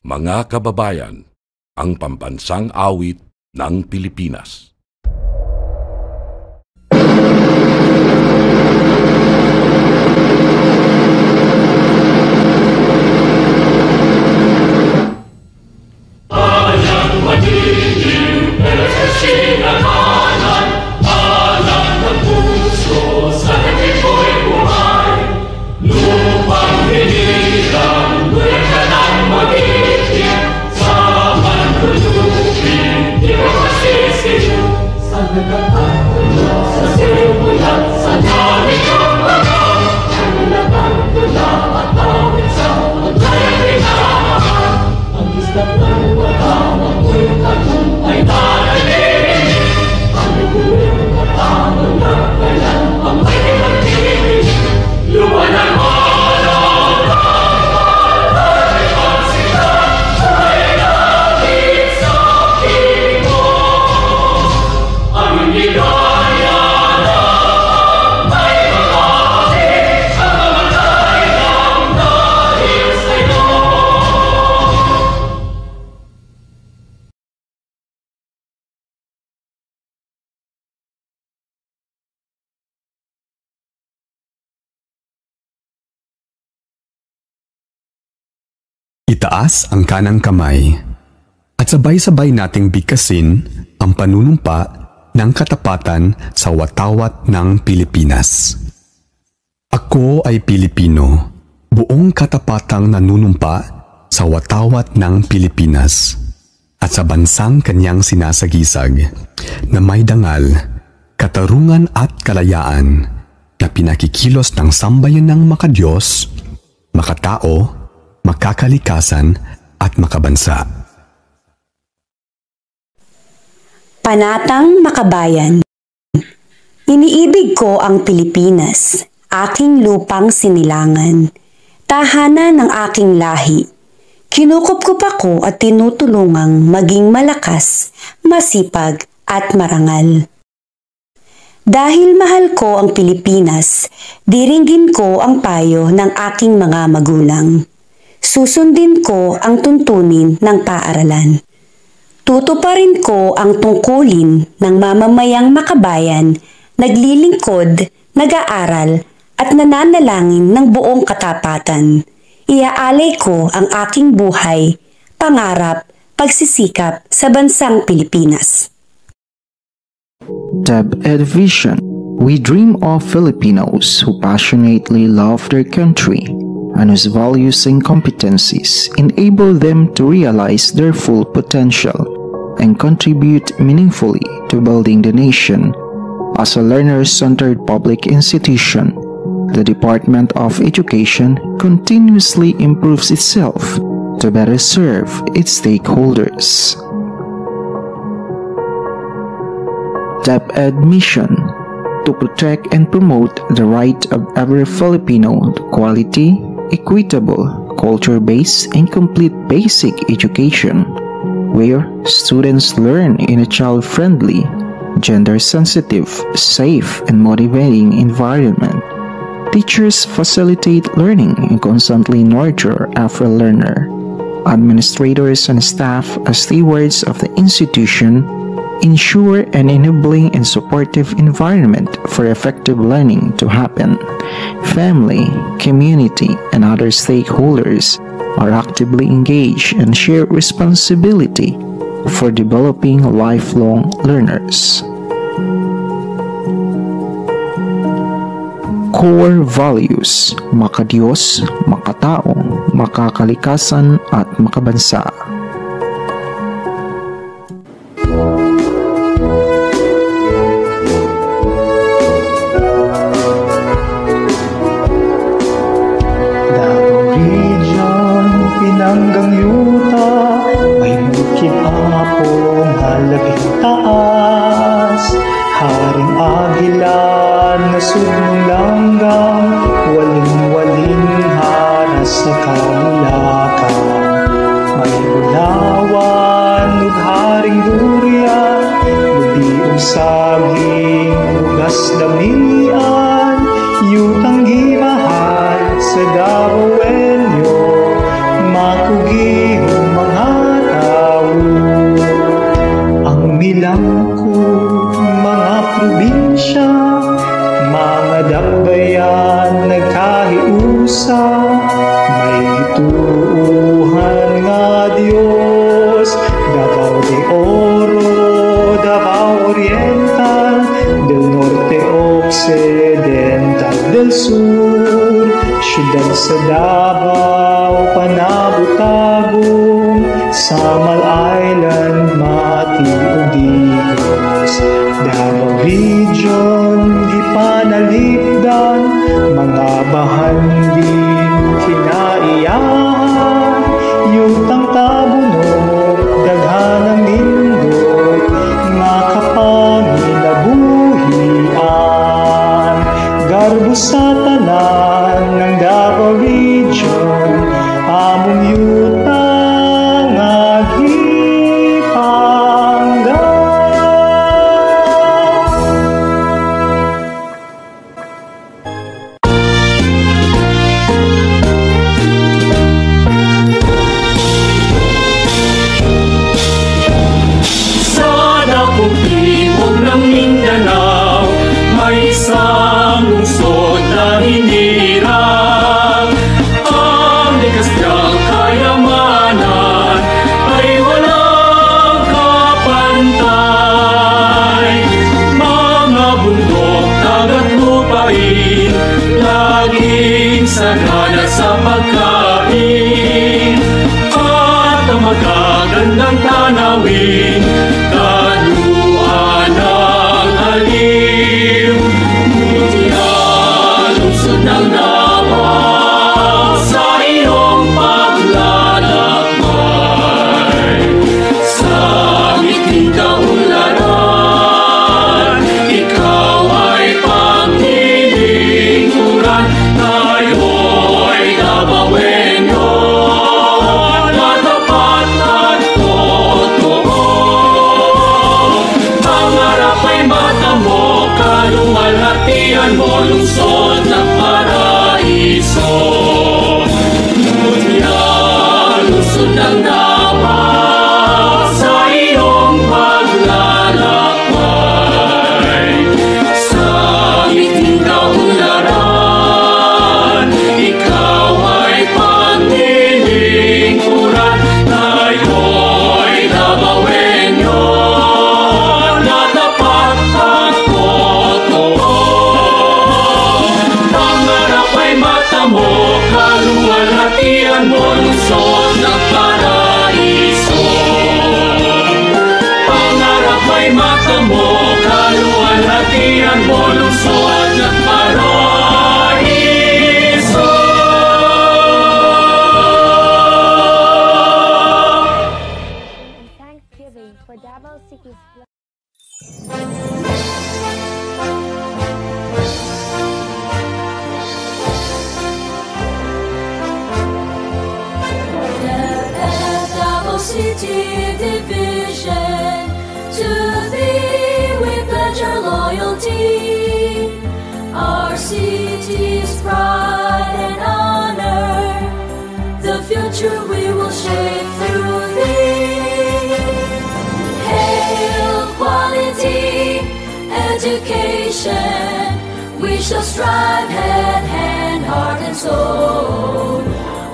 Mga kababayan, ang pambansang awit ng Pilipinas. Itaas ang kanang kamay at sabay-sabay nating bigkasin ang panunumpa ng katapatan sa watawat ng Pilipinas. Ako ay Pilipino, buong katapatang nanunumpa sa watawat ng Pilipinas at sa bansang kanyang sinasagisag na may dangal, katarungan at kalayaan na pinakikilos ng sambayan ng makadiyos, makatao, makakalikasan at makabansa. Panatang Makabayan. Iniibig ko ang Pilipinas, aking lupang sinilangan, tahanan ng aking lahi. Kinukupkup ako at tinutulungang maging malakas, masipag at marangal. Dahil mahal ko ang Pilipinas, diringgin ko ang payo ng aking mga magulang. Susundin ko ang tuntunin ng paaralan. Tutuparin ko ang tungkulin ng mamamayang makabayan, naglilingkod, nag-aaral at nananalangin ng buong katapatan. Iaalay ko ang aking buhay, pangarap, pagsisikap sa bansang Pilipinas. DepEd Vision. We dream of Filipinos who passionately love their country and whose values and competencies enable them to realize their full potential and contribute meaningfully to building the nation. As a learner-centered public institution, the Department of Education continuously improves itself to better serve its stakeholders. DepEd Mission: to protect and promote the right of every Filipino to quality, equitable, culture-based, and complete basic education, where students learn in a child-friendly, gender-sensitive, safe, and motivating environment. Teachers facilitate learning and constantly nurture every learner. Administrators and staff, as stewards of the institution, ensure an enabling and supportive environment for effective learning to happen. Family, community, and other stakeholders are actively engaged and share responsibility for developing lifelong learners. Core values: makadiyos, makatao, makakalikasan, at makabansa. Hanggang yuta, may bukid apong halaging taas. Haring agilan na sugmong langgam, waling-waling haras sa kamulakan. May ulawan, ug haring durian, lubiong saging, ugas damian, yutang gimahal sa Davao Enyo, makugihong Samal Island, Mati ug Digos, Davao Region, di panalipdan, mga bahanding kinaiyahan, yutang tabunok, daghanang nindot, nga kapanginabuhian, garbo sa tanan ng Davao Region, among yutang sagana sa pagkain at ang magagandang tanawin, kaluan ng aliw. Mutihan, lungsod ng Davao sa iyong paglalakbay, sa ngiting kaunlaran, ikaw ay paglilingkuran. Tayo'y Davaoenyo, matapat at totoo. Pangarap ay mata mo, kaluwalhatian mo, lungsod ng paraiso. Ngunyan, lungsod ng Davao sa iyong paglalakbay, sa ngiting kaunlaran, ikaw ay paglilingkuran. Tayo'y Davaoenyo, matapat at totoo. Pangarap ay mata mo, kaluwalhatian mo, lungsod ng paraiso. Pangarap ay mata mo, kaluwalhatian mo, lungsod ng paraiso. Thanksgiving for Davao City's Davao City Division, to thee we pledge our loyalty, our city's pride and honor, the future we will shape through thee. Hail quality education, we shall strive hand, heart and soul.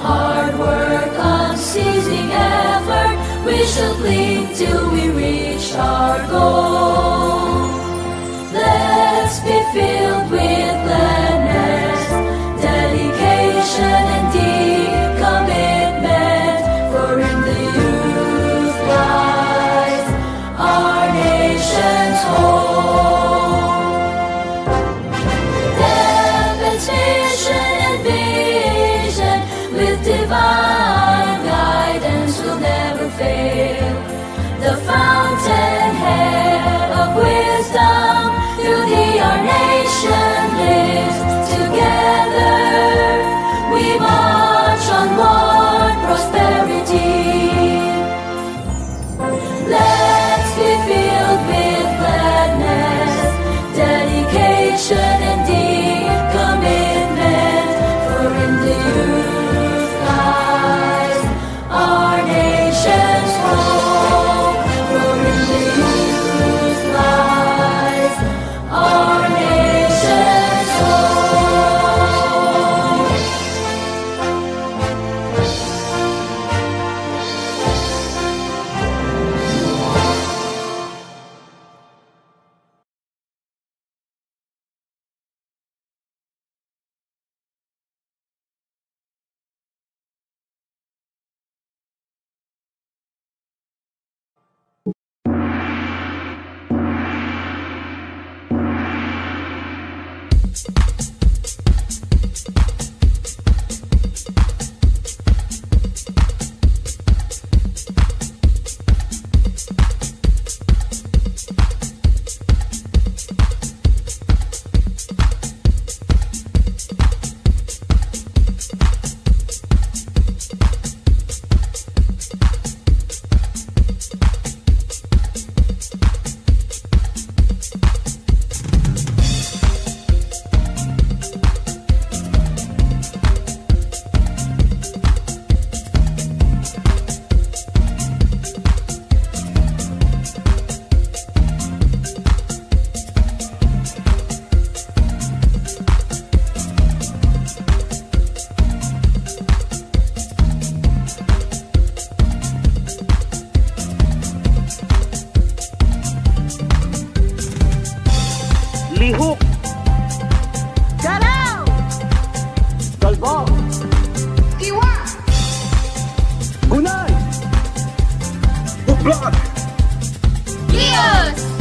Hard work, unceasing effort, we shall cling till we reach our goal. Let's be filled with gladness, dedication and deep commitment, for in the youth lies our nation's hope. Heaven's mission and vision, with divine guidance will never fail. The fountainhead of wisdom, through thee our nation blood. Gios!